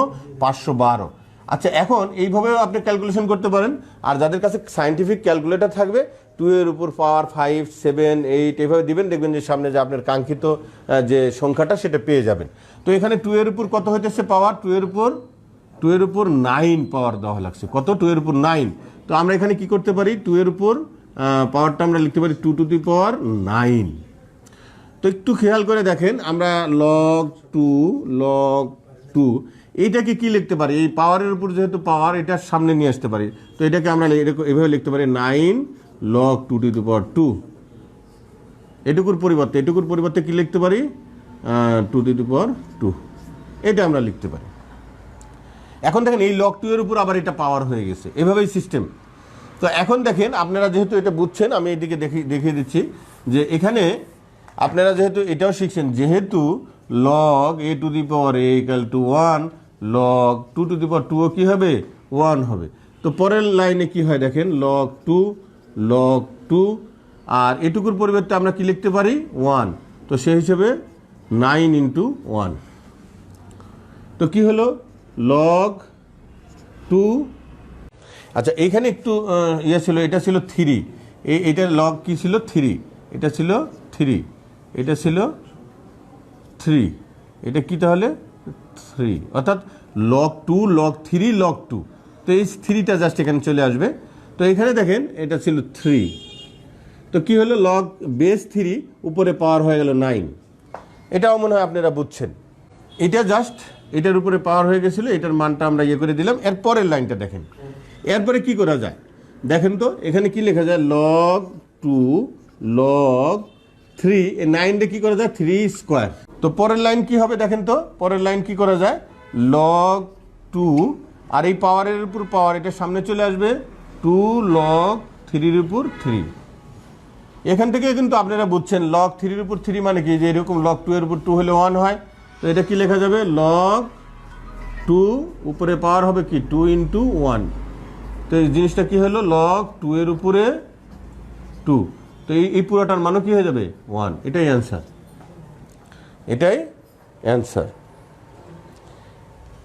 512। আচ্ছা, এখন এইভাবেও আপনি ক্যালকুলেশন করতে পারেন। আর যাদের কাছে সায়েন্টিফিক ক্যালকুলেটর থাকবে, 2 এর উপর পাওয়ার 5 7 8 এইভাবে দিবেন, দেখবেন যে সামনে যে আপনার কাঙ্ক্ষিত যে সংখ্যাটা সেটা পেয়ে যাবেন। তো এখানে 2 এর উপর কত হইতেছে পাওয়ার, 2 এর উপর 9 পাওয়ার দেওয়া লাগছে। কত, 2 এর উপর 9। তো আমরা এখানে কি করতে পারি, 2 এর উপর পাওয়ারটা আমরা লিখতে পারি 2⁹9। তো একটু খেয়াল করে দেখেন, আমরা log 2 এইটাকে কি লিখতে পারি, এই পাওয়ারের উপর যেহেতু পাওয়ার, এটা সামনে নিয়ে আসতে পারি। তো এটাকে আমরা এভাবে লিখতে পারি 9 log 2⁵2। এটুকুর পরিবর্তে কি লিখতে পারি, 2⁵2, এটা আমরা লিখতে পারি। এখন দেখেন এই log 2 এর উপর আবার এটা পাওয়ার হয়ে গেছে, এভাবেই সিস্টেম। তো এখন দেখেন, আপনারা যেহেতু এটা বুঝছেন, আমি এদিকে দেখিয়ে দিচ্ছি যে এখানে আপনারা যেহেতু এটাও শিখছেন, যেহেতু log a⁴ = 1, log 2⁵2 কি হবে, 1 হবে। তো পরের লাইনে কি হয় দেখেন, log 2 আর এটুকুর পরিবর্তে আমরা কি লিখতে পারি, 1। তো সেই হিসেবে 9 × 1। তো কি হলো, log 2। আচ্ছা, এইখানে একটু ছিল, এটা ছিল 3, এইটার লগ কি ছিল, 3, এটা ছিল 3, এটা ছিল 3, এটা কি তাহলে 3, অর্থাৎ log 2 log 3 log 2। তো এই 3টা জাস্ট এখানে চলে আসবে। তো এখানে দেখেন এটা ছিল 3, তো কি হলো, লগ বেস 3 উপরে পাওয়ার হয়ে গেল 9। এটাও মনে হয় আপনারা বুঝছেন। এটা জাস্ট এটার উপরে পাওয়ার হয়ে গেছিলো, এটার মানটা আমরা ইয়ে করে দিলাম। এরপরের লাইনটা দেখেন, এরপরে কি করা যায় দেখেন তো, এখানে কি লেখা যায়, log 2 log 3, এই 9 কি করা যায় 3 স্কোয়ার। তো পরের লাইন কি হবে দেখেন তো, পরের লাইন কি করা যায়, log 2 আর এই পাওয়ারের উপর পাওয়ার, এটা সামনে চলে আসবে 2 log 3 উপর 3। এখান থেকে কিন্তু আপনারা বুঝছেন log 3 উপর 3 মানে কি, যে এরকম log 2 এর উপর 2 হলে 1 হয়। তো এটা কি লেখা যাবে, log 2 উপরে পাওয়ার হবে কি 2 × 1। তো এই জিনিসটা কি হলো, log 2 এর উপরে 2। তো এই পুরোটার মানও কি হয়ে যাবে 1। এটাই অ্যান্সার, এটাই অ্যান্সার।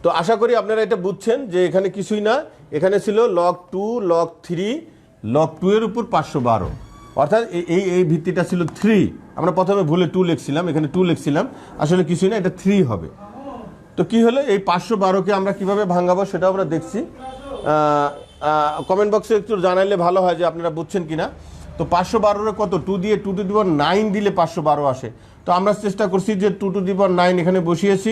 তো আশা করি আপনারা এটা বুঝছেন যে এখানে কিছুই না, এখানে ছিল log 2 log 3 log 2 এর উপর 512, অর্থাৎ এই ভিত্তিটা ছিল 3। আমরা প্রথমে ভুলে 2 লিখছিলাম, এখানে 2 লিখছিলাম, আসলে কিছুই না, এটা 3 হবে। তো কি হলো, এই 512কে আমরা কিভাবে ভাঙাবো সেটাও আমরা দেখছি। কমেন্ট বক্সে একটু জানাইলে ভালো হয় যে আপনারা বুঝছেন কিনা। তো 512 কত, 2 দিয়ে 2 টু দি পাওয়ার 9 দিলে 512 আসে। তো আমরা চেষ্টা করছি যে 2 টু দি পাওয়ার 9 এখানে বসিয়েছি,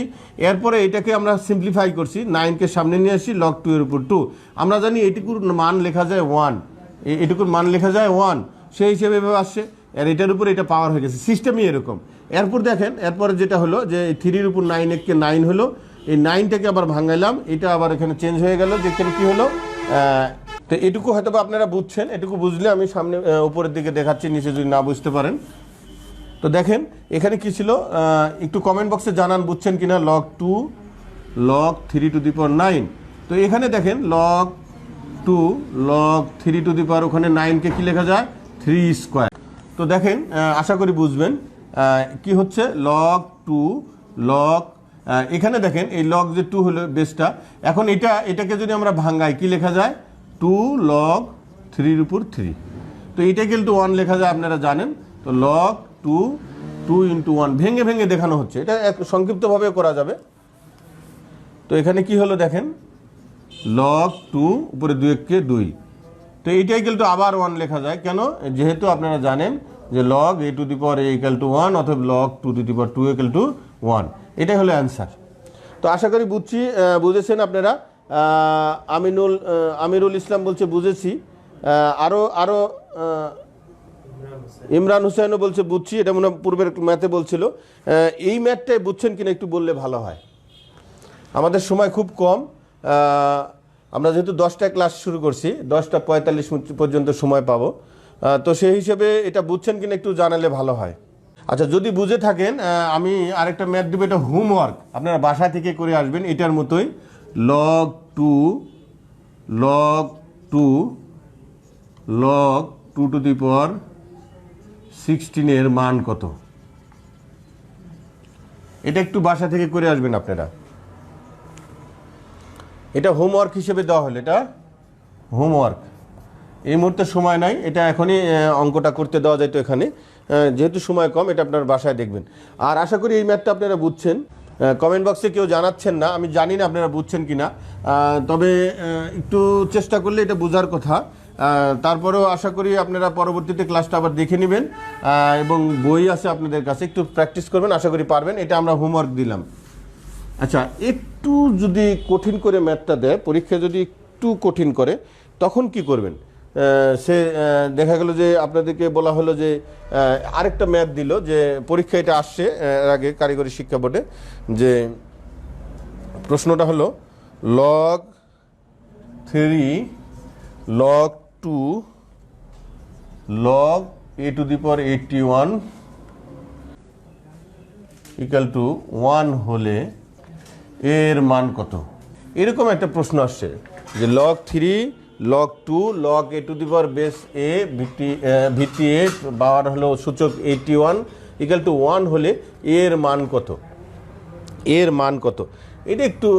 এরপরে এটাকে আমরা সিম্পলিফাই করছি, 9কে সামনে নিয়ে আসি, log 2 এর উপর 2। আমরা জানি এটুকুর মান লেখা যায় 1, এটুকুর মান লেখা যায় 1, সেই হিসেবে এভাবে আসছে। আর এটার উপর এটা পাওয়ার হয়ে গেছে, সিস্টেমই এরকম। এরপর দেখেন, এরপরে যেটা হলো যে 3 এর উপর 9 কে 9 হলো, এই 9টাকে আবার ভাঙাইলাম, এটা আবার এখানে চেঞ্জ হয়ে গেল, যেখানে কি হলো। তো এটুকু হয়তো আপনারা বুঝছেন, এটুকু বুঝলে আমি সামনে উপরের দিকে দেখাচ্ছি, নিচে যদি না বুঝতে পারেন। তো দেখেন এখানে কি ছিল, একটু কমেন্ট বক্সে জানান বুঝছেন কিনা, log 2 log 3 টু দি পাওয়ার 9। তো এখানে দেখেন log 2 log 3 টু দি পাওয়ার, ওখানে 9কে কি লেখা যায় 3 স্কোয়ার। তো দেখেন আশা করি বুঝবেন কি হচ্ছে, log 2 log, এখানে দেখেন এই log যে 2 হলো বেসটা, এখন এটাকে যদি আমরা ভাঙাই কি লেখা যায় 2 log 3 এর উপর 3। তো এটা কিন্তু 1 লেখা যায়, আপনারা জানেন। তো log 2 2 × 1 ভেঙে ভেঙে দেখানো হচ্ছে, এটা সংক্ষিপ্তভাবে করা যাবে। তো এখানে কি হলো দেখেন, log 2 উপরে 2 কে 2। তো এইটাই কিন্তু আবার 1 লেখা যায়, কেন, যেহেতু আপনারা জানেন যে log a to the power a = 1, অথবা log 2 টু দি পাওয়ার 2 = 1। এটাই হলো অ্যান্সার। তো আশা করি বুঝেছেন আপনারা। আমিরুল ইসলাম বলছে বুঝেছি, আরও ইমরান হুসাইনও বলছে বুঝছি, এটা মনে পূর্বের ম্যাথে বলছিল। এই ম্যাথটাই বুঝছেন কিনা একটু বললে ভালো হয়, আমাদের সময় খুব কম। আমরা যেহেতু 10টায় ক্লাস শুরু করছি, 10:45 পর্যন্ত সময় পাবো। তো সেই হিসেবে এটা বুঝছেন কিনা একটু জানালে ভালো হয়। আচ্ছা, যদি বুঝে থাকেন, আমি আরেকটা ম্যাথ দেবো, এটা হোমওয়ার্ক, আপনারা বাসা থেকে করে আসবেন। এটার মতোই log 2 log 2 টু দি পাওয়ার 16 এর মান কত, এটা একটু বাসা থেকে করে আসবেন আপনারা। এটা হোমওয়ার্ক হিসেবে দেওয়া হলো, এটা হোমওয়ার্ক। এই মুহূর্তে সময় নাই, এটা এখনই অঙ্কটা করতে দেওয়া যায়। তো এখানে যেহেতু সময় কম, এটা আপনার বাসায় দেখবেন। আর আশা করি এই ম্যাথটা আপনারা বুঝছেন। কমেন্ট বক্সে কেউ জানাচ্ছেন না, আমি জানি না আপনারা বুঝছেন কি না, তবে একটু চেষ্টা করলে এটা বোঝার কথা। তারপরেও আশা করি আপনারা পরবর্তীতে ক্লাসটা আবার দেখে নেবেন, এবং বই আছে আপনাদের কাছে, একটু প্র্যাকটিস করবেন, আশা করি পারবেন। এটা আমরা হোমওয়ার্ক দিলাম। আচ্ছা, একটু যদি কঠিন করে ম্যাথটা দেয় পরীক্ষায়, যদি একটু কঠিন করে, তখন কি করবেন? সে দেখা গেল যে আপনাদেরকে বলা হলো যে আরেকটা ম্যাথ দিল, যে পরীক্ষা এটা আসছে এর আগে কারিগরি শিক্ষা বোর্ডে, যে প্রশ্নটা হলো log 3 log 2 log a to the power 81 = 1 হলে এর মান কত? এরকম একটা প্রশ্ন আসছে যে log 3 log 2 log a to the power base a ভিত্তি a পাওয়ার হলো সূচক 81 = 1 হলে এর মান কত, এর মান কত? এটা একটু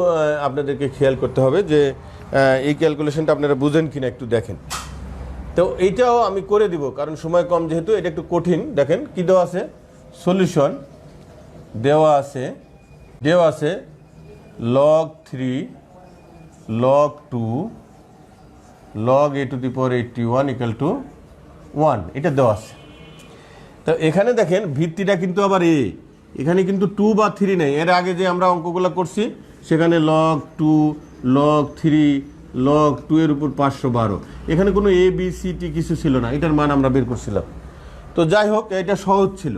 আপনাদেরকে খেয়াল করতে হবে যে এই ক্যালকুলেশনটা আপনারা বুঝেন কিনা একটু দেখেন। তো এইটাও আমি করে দিব, কারণ সময় কম যেহেতু। এটা একটু কঠিন। দেখেন কি দেওয়া আছে, সলিউশন দেওয়া আছে log 3 log 2 log a to the power 81 = 1, এটা দেওয়া আছে। তো এখানে দেখেন ভিত্তিটা কিন্তু আবার এখানে কিন্তু 2 বা 3 নেই। এর আগে যে আমরা অঙ্কগুলো করছি সেখানে লগ 2, লগ 3, লগ 2 এর উপর 512, এখানে কোনো ABCD কিছু ছিল না, এটার মান আমরা বের করছিলাম। তো যাই হোক, এটা সহজ ছিল।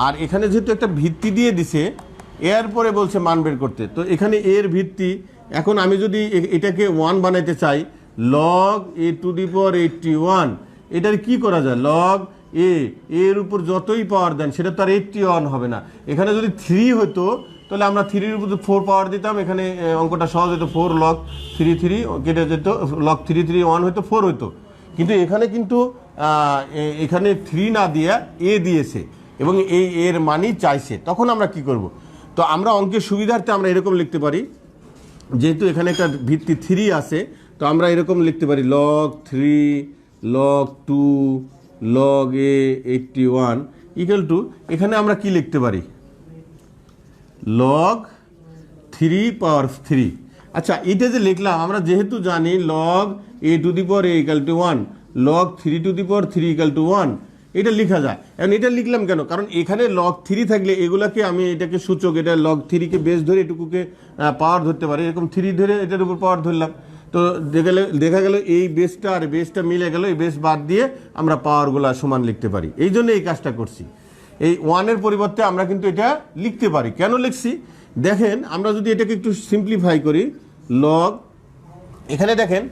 আর এখানে যেহেতু একটা ভিত্তি দিয়ে দিছে, এরপরে বলছে মান বের করতে, তো এখানে এর ভিত্তি, এখন আমি যদি এটাকে 1 বানাইতে চাই, লগ a⁻81, এটার কি করা যায়, লগ এর উপর যতই পাওয়ার দেন সেটা তো আর 81 হবে না। এখানে যদি 3 হতো তাহলে আমরা 3-এর উপর 4 পাওয়ার দিতাম, এখানে অঙ্কটা সহজ হতো, 4 লগ 3 কেটে যেত, লগ 3 1 হতো, 4 হতো। কিন্তু এখানে কিন্তু এখানে 3 না দিয়ে এ দিয়েছে এবং এর মানই চাইছে, তখন আমরা কি করব? তো আমরা অঙ্কের সুবিধার্থে আমরা এরকম লিখতে পারি, যেহেতু এখানে একটা ভিত্তি 3 আছে, তো আমরা এরকম লিখতে পারি log 3 log 2 log a81 equal to, এখানে আমরা কি লিখতে পারি, লগ 3 পাওয়ার 3। আচ্ছা, এটা যে লিখলাম, আমরা যেহেতু জানি log a⁻a equal to 1, log 3 equal to 1, এটা লেখা যায়। এখন এটা লিখলাম কেন? কারণ এখানে লগ 3 থাকলে এগুলাকে আমি এটাকে সূচক, এটা লগ 3-কে বেস ধরে এটুকুকে পাওয়ার ধরতে পারি, এরকম 3 ধরে এটার উপর পাওয়ার ধরলাম। তো দেখা গেল এই বেসটা আর বেসটা মিলে গেল, এই বেস বাদ দিয়ে আমরা পাওয়ারগুলা সমান লিখতে পারি। এই জন্য এই কাজটা করছি। এই 1-এর পরিবর্তে আমরা কিন্তু এটা লিখতে পারি। কেন লিখছি দেখেন, আমরা যদি এটাকে একটু সিম্পলিফাই করি, লগ, এখানে দেখেন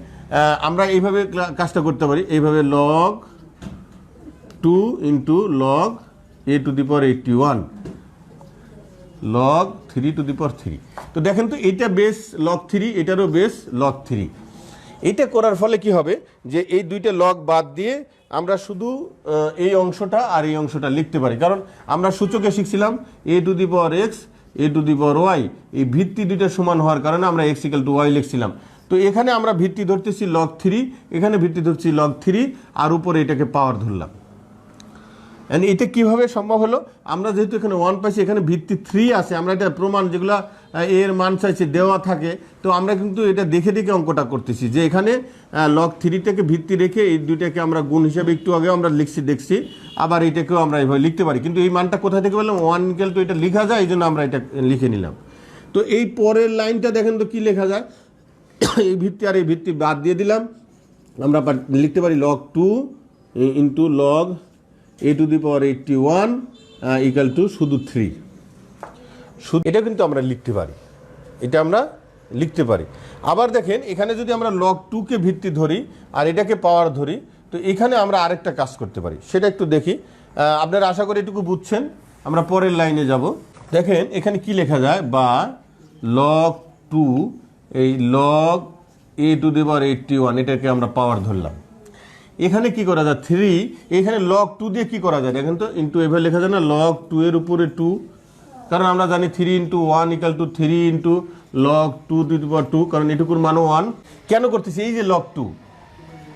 আমরা এইভাবে কাজটা করতে পারি, এইভাবে log 2 into log a⁻81 log 3 তো দেখেন তো এটা বেস লগ 3, এটারও বেস লগ 3। এটা করার ফলে কি হবে, যে এই দুইটা লগ বাদ দিয়ে আমরা শুধু এই অংশটা আর এই অংশটা লিখতে পারি। কারণ আমরা সূচকে শিখছিলাম a⁻x a⁻y, এই ভিত্তি দুইটা সমান হওয়ার কারণে আমরা x = y লিখছিলাম। তো এখানে আমরা ভিত্তি ধরতেছি লগ 3, এখানে ভিত্তি ধরছি লগ 3, আর উপরে এটাকে পাওয়ার ধরলাম। এটা কিভাবে সম্ভব হলো, আমরা যেহেতু এখানে 1 পাইছি, এখানে ভিত্তি 3 আছে, আমরা এটা প্রমাণ যেগুলো এর মান চাইছে দেওয়া থাকে, তো আমরা কিন্তু এটা দেখে দেখে অঙ্কটা করতেছি, যে এখানে লগ 3টাকে ভিত্তি রেখে এই দুইটাকে আমরা গুণ হিসাবে একটু আগে আমরা দেখছি, আবার এটাকেও আমরা এইভাবে লিখতে পারি। কিন্তু এই মানটা কোথা থেকে বললাম, 1 ইকুয়াল টু এটা লেখা যায়, এই জন্য আমরা এটা লিখে নিলাম। তো এই পরের লাইনটা দেখেন তো কি লেখা যায়, এই ভিত্তি আর এই ভিত্তি বাদ দিয়ে দিলাম, আমরা লিখতে পারি log 2 into log a⁻81 equal to শুধু 3। এটা কিন্তু আমরা লিখতে পারি, এটা আমরা লিখতে পারি। আবার দেখেন, এখানে যদি আমরা লগ 2-কে ভিত্তি ধরি আর এটাকে পাওয়ার ধরি, তো এখানে আমরা আরেকটা কাজ করতে পারি, সেটা একটু দেখি। আপনারা আশা করি এটুকু বুঝছেন। আমরা পরের লাইনে যাব। দেখেন এখানে কি লেখা যায়, বা লগ 2 এই লগ a⁻81 এটাকে আমরা পাওয়ার ধরলাম। এখানে কি করা যায়, 3, এখানে লগ 2 দিয়ে কি করা যায় দেখেন তো, ইন্টু এভাবে লেখা যায় না, লগ 2 এর উপরে 2, কারণ আমরা জানি 3 × 1 = 3 ইন্টু লগ 2⁻2, কারণ এটুকুর মানও 1। কেন করতেছি, এই যে লগ 2।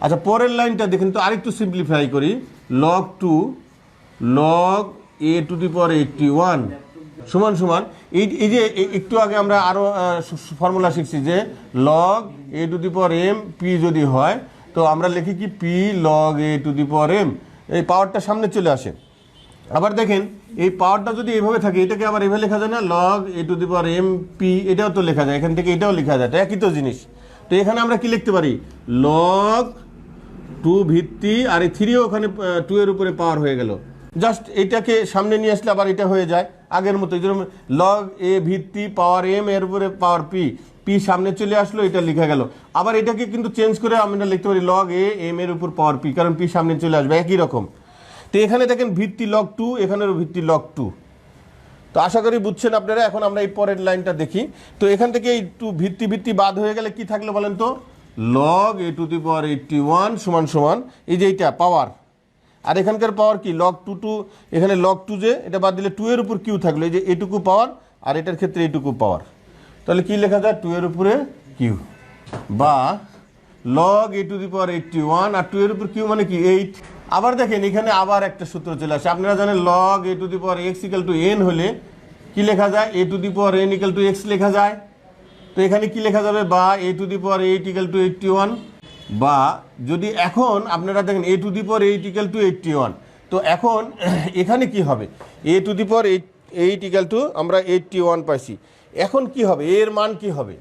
আচ্ছা, পরের লাইনটা দেখেন তো, আরেকটু সিম্পলিফাই করি, লগ 2 লগ a⁻81 সমান সমান এই যে একটু আগে আমরা আরও ফর্মুলা শিখছি, যে লগ a⁻m p যদি হয়, তো আমরা লিখি কি p log a⁻m, এই পাওয়ারটা সামনে চলে আসে। আবার দেখেন এই পাওয়ারটা যদি এইভাবে থাকে, এটাকে আবার এইভাবে লেখা যায় না, log a⁻m p, এটাও তো লেখা যায়, এখান থেকে এটাও লেখা যায়, একই তো জিনিস। তো এখানে আমরা কি লিখতে পারি, log 2 ভিত্তি আর এই 3ও ওখানে 2 এর উপরে পাওয়ার হয়ে গেল, জাস্ট এটাকে সামনে নিয়ে আসলে আবার এটা হয়ে যায় আগের মতো, যেরকম লগ a ভিত্তি পাওয়ার m এর উপরে পাওয়ার p সামনে চলে আসলো, এটা লেখা গেল। আবার এটাকে কিন্তু চেঞ্জ করে আমরা লিখতে পারি লগ a m এর উপর পাওয়ার p, কারণ p সামনে চলে আসবে, একই রকম। তো এখানে দেখেন ভিত্তি লগ 2, এখানেরও ভিত্তি লগ 2। তো আশা করি বুঝছেন আপনারা। এখন আমরা এই পরের লাইনটা দেখি। তো এখান থেকে এই ভিত্তি বাদ হয়ে গেলে কি থাকলো বলেন তো, লগ a⁻81 সমান সমান এই যে এইটা পাওয়ার, আর এখানকার পাওয়ার কি লগ 2, এখানে লগ 2 যে এটা বাদ দিলে 2 এর উপর কিউ থাকলো, এই যে এটুকু পাওয়ার, আর এটার ক্ষেত্রে এইটুকু পাওয়ার, তাহলে কি লেখা যায়, 2 এর উপরে কিউ, বা লগ a⁻81 আর 2 এর উপর কিউ মানে কি 8। আবার দেখেন এখানে আবার একটা সূত্র চলে আসে, আপনারা জানেন লগ a⁻x = n হলে কি লেখা যায়, a⁻n = x লেখা যায়। তো এখানে কি লেখা যাবে, বা a⁻8 = 81, বা যদি এখন আপনারা দেখেন a⁻8 = 81, তো এখন এখানে কি হবে, a to the power 8 equal to আমরা 81 পাইছি। এখন কি হবে, এর মান কি হবে,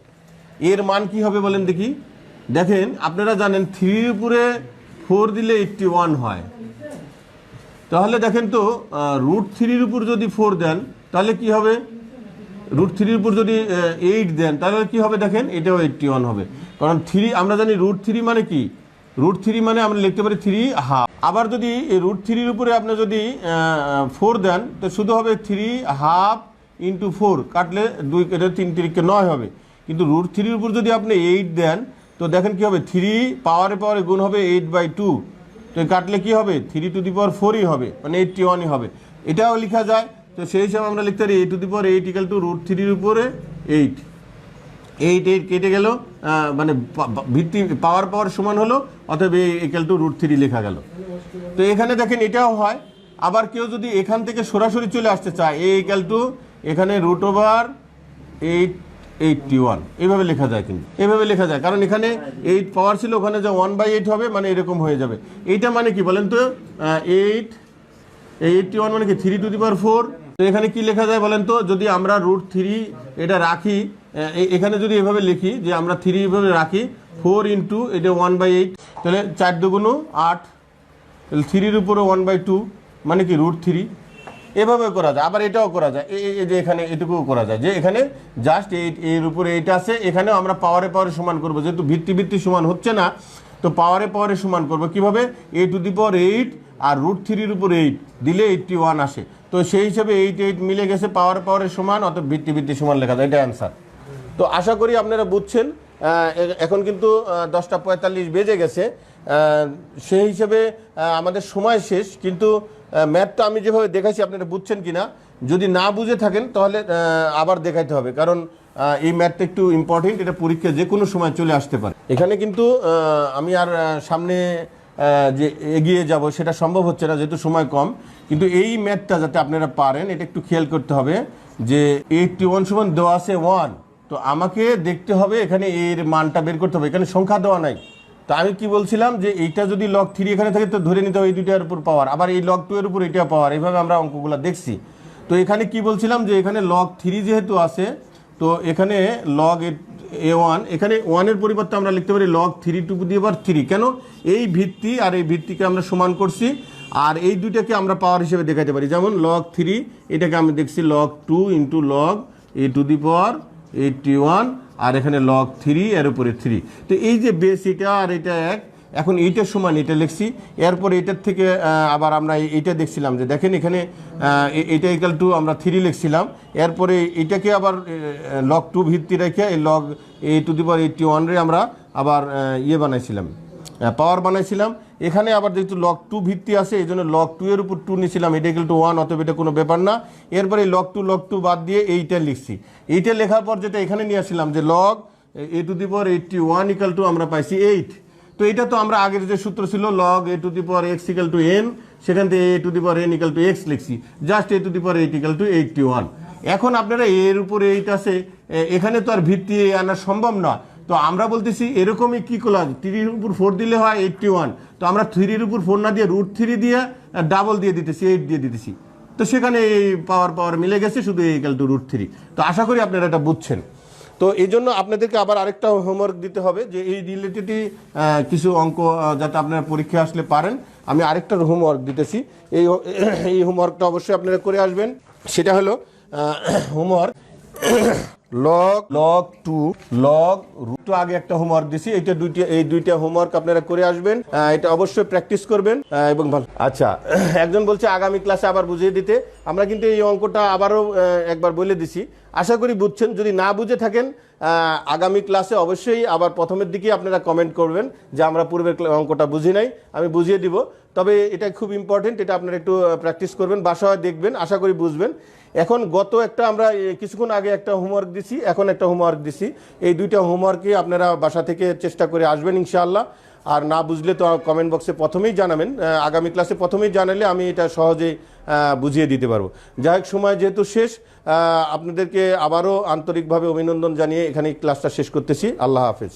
এর মান কি হবে বলেন দেখি। দেখেন আপনারা জানেন 3 এর উপরে 4 দিলে 81 হয়, তাহলে দেখেন তো √3 উপর যদি 4 দেন তাহলে কি হবে, √3 উপর যদি 8 দেন তাহলে কি হবে, দেখেন এটাও 81 হবে। কারণ 3 আমরা জানি √3 মানে কি, √3 মানে আমরা লিখতে পারি 3/2। আবার যদি √3 উপরে আপনি যদি 4 দেন তো শুধু হবে 3/2 × 4, কাটলে 2 কেটে 3 3 9 হবে। কিন্তু √3 উপর যদি আপনি 8 দেন তো দেখেন কি হবে, 3 পাওয়ারে গুণ হবে 8/2, তো কাটলে কি হবে 3 টু দি পাওয়ার 4ই হবে, মানে 81ই হবে। এটাও লেখা যায়। তো সেই হিসাবে আমরা লিখতে পারি a to the power 8 equal to √3 উপরে 8 কেটে গেল, মানে ভিত্তি পাওয়ার সমান হলো, অতএব a ইকুয়াল টু √3 লেখা গেল। তো এখানে দেখেন এটাও হয়। আবার কেউ যদি এখান থেকে সরাসরি চলে আসতে চায় a ইকুয়াল টু এখানে √881 এইভাবে লেখা যায়, কিন্তু এইভাবে লেখা যায় কারণ এখানে 8 পাওয়ার ছিল, ওখানে যে 1/8 হবে মানে এরকম হয়ে যাবে। এইটা মানে কি বলেন তো, 81 মানে কি 3 টু দি পাওয়ার 4। তো এখানে কি লেখা যায় বলেন তো, যদি আমরা √3 এটা রাখি, এখানে যদি এভাবে লিখি যে আমরা 3 এভাবে রাখি, 4 ইন্টু এটা 1/8, তাহলে 4 দুগুণ 8, তাহলে 3 উপরে 1/2 মানে কি √3। এভাবে করা যায়। আবার এটাও করা যায়, এই যে এখানে এটুকুও করা যায়, যে এখানে জাস্ট এর উপরে এইটা আছে, এখানেও আমরা পাওয়ারে সমান করব, যেহেতু ভিত্তি সমান হচ্ছে না তো পাওয়ারে সমান করব কিভাবে, a টু দি পাওয়ার 8 আর √3 উপর 8 দিলে 81 আসে। তো সেই হিসাবে 8 মিলে গেছে, পাওয়ারে সমান, অর্থাৎ ভিত্তি সমান লেখা যায়, এটা অ্যান্সার। তো আশা করি আপনারা বুঝছেন। এখন কিন্তু 10টা 45 বেজে গেছে, সেই হিসেবে আমাদের সময় শেষ। কিন্তু ম্যাথটা আমি যেভাবে দেখাইছি আপনারা বুঝছেন কিনা, যদি না বুঝে থাকেন তাহলে আবার দেখাইতে হবে, কারণ এই ম্যাথটা একটু ইম্পর্টেন্ট, এটা পরীক্ষা যে কোনো সময় চলে আসতে পারে। এখানে কিন্তু আমি আর সামনে যে এগিয়ে যাব সেটা সম্ভব হচ্ছে না, যেহেতু সময় কম। কিন্তু এই ম্যাথটা যাতে আপনারা পারেন এটা একটু খেয়াল করতে হবে, যে 81 সমান দেওয়া আছে 1, তো আমাকে দেখতে হবে এখানে এর মানটা বের করতে হবে, এখানে সংখ্যা দেওয়া নাই। তো আমি কি বলছিলাম, যে এইটা যদি log 3 এখানে থাকে তো ধরে নিতে হবে এই দুইটার উপর পাওয়ার, আবার এই log 2 এর উপর এটা পাওয়ার, এইভাবে আমরা অঙ্কগুলো দেখছি। তো এখানে কি বলছিলাম, যে এখানে log 3 যেহেতু আছে, তো এখানে log a1, এখানে 1 এর পরিবর্তে আমরা লিখতে পারি log 3 টু দি পাওয়ার 3। কেন, এই ভিত্তি আর এই ভিত্তিকে আমরা সমান করছি, আর এই দুইটাকে আমরা পাওয়ার হিসেবে দেখাতে পারি। যেমন log 3 এটাকে আমি দেখছি log 2 into log a to the power 81, আর এখানে log 3 এর উপরে 3। তো এই যে বেস এটা আর এটা এক, এখন এইটার সমান এটা লিখছি। এরপর এটার থেকে আবার আমরা এইটা দেখছিলাম, যে দেখেন এখানে এটা ইকুয়াল টু আমরা 3 লিখছিলাম। এরপরে এটাকে আবার log 2 ভিত্তি রেখে এই log a to the power 81 রে আমরা আবার বানাইছিলাম, পাওয়ার বানাইছিলাম। এখানে আবার যেহেতু log 2 ভিত্তি আছে, এই জন্য log 2 এর উপর 2 নিয়েছিলাম, এটা ইকুয়াল টু 1, অতএব এটা কোনো ব্যাপার না। এরপরে log 2 বাদ দিয়ে এইটা লিখছি। এইটা লেখার পর যেটা এখানে নিয়ে আসছিলাম, যে log a to the power 81 equal to আমরা পাইছি 8। তো এটা তো আমরা আগের যে সূত্র ছিল log a to the power x equal to n, সেখান থেকে a to the power n equal to x লিখছি, just a to the power 8 equal to 81। এখন আপনারা এর উপরে 8 আছে, এখানে তো আর ভিত্তি আনা সম্ভব না। তো আমরা বলতেছি এরকমই কি করলাম, 3 এর উপর 4 দিলে হয় 81, তো আমরা 3 এর উপর 4 না দিয়ে √3 দিয়ে ডাবল দিয়ে দিতেছি, 8 দিয়ে দিতেছি। তো সেখানে এই পাওয়ার মিলে গেছে, শুধু a ইকুয়াল টু √3। তো আশা করি আপনারা এটা বুঝছেন। তো এই জন্য আপনাদেরকে আবার আরেকটা হোমওয়ার্ক দিতে হবে, যে এই রিলেটেডই কিছু অঙ্ক যাতে আপনারা পরীক্ষা আসলে পারেন। আমি আরেকটা হোমওয়ার্ক দিতেছি, এই হোমওয়ার্কটা অবশ্যই আপনারা করে আসবেন। সেটা হলো হোমওয়ার্ক log 2 log √2 আগে একটা হোমওয়ার্ক দিছি, এই দুইটা হোমওয়ার্ক আপনারা করে আসবেন। এটা অবশ্যই প্র্যাকটিস করবেন এবং ভালো। আচ্ছা, একজন বলছে আগামী ক্লাসে আবার বুঝিয়ে দিতে। আমরা কিন্তু এই অঙ্কটা আবারও একবার বলে দিছি, আশা করি বুঝছেন। যদি না বুঝে থাকেন আগামী ক্লাসে অবশ্যই আবার প্রথমের দিকে আপনারা কমেন্ট করবেন যে আমরা পূর্বের অঙ্কটা বুঝি নাই, আমি বুঝিয়ে দিব। তবে এটা খুব ইম্পর্টেন্ট, এটা আপনারা একটু প্র্যাকটিস করবেন, বাসায় দেখবেন, আশা করি বুঝবেন। এখন গত একটা আমরা কিছুক্ষণ আগে একটা হোমওয়ার্ক দিছি, এখন একটা হোমওয়ার্ক দিছি। এই দুইটা হোমওয়ার্কই আপনারা বাসা থেকে চেষ্টা করে আসবেন ইনশাআল্লাহ। আর না বুঝলে তো কমেন্ট বক্সে প্রথমেই জানাবেন, আগামী ক্লাসে প্রথমেই জানালে আমি এটা সহজেই বুঝিয়ে দিতে পারবো। যাই হোক, সময় যেহেতু শেষ, আপনাদেরকে আবারও আন্তরিকভাবে অভিনন্দন জানিয়ে এখানে ক্লাসটা শেষ করতেছি। আল্লাহ হাফেজ।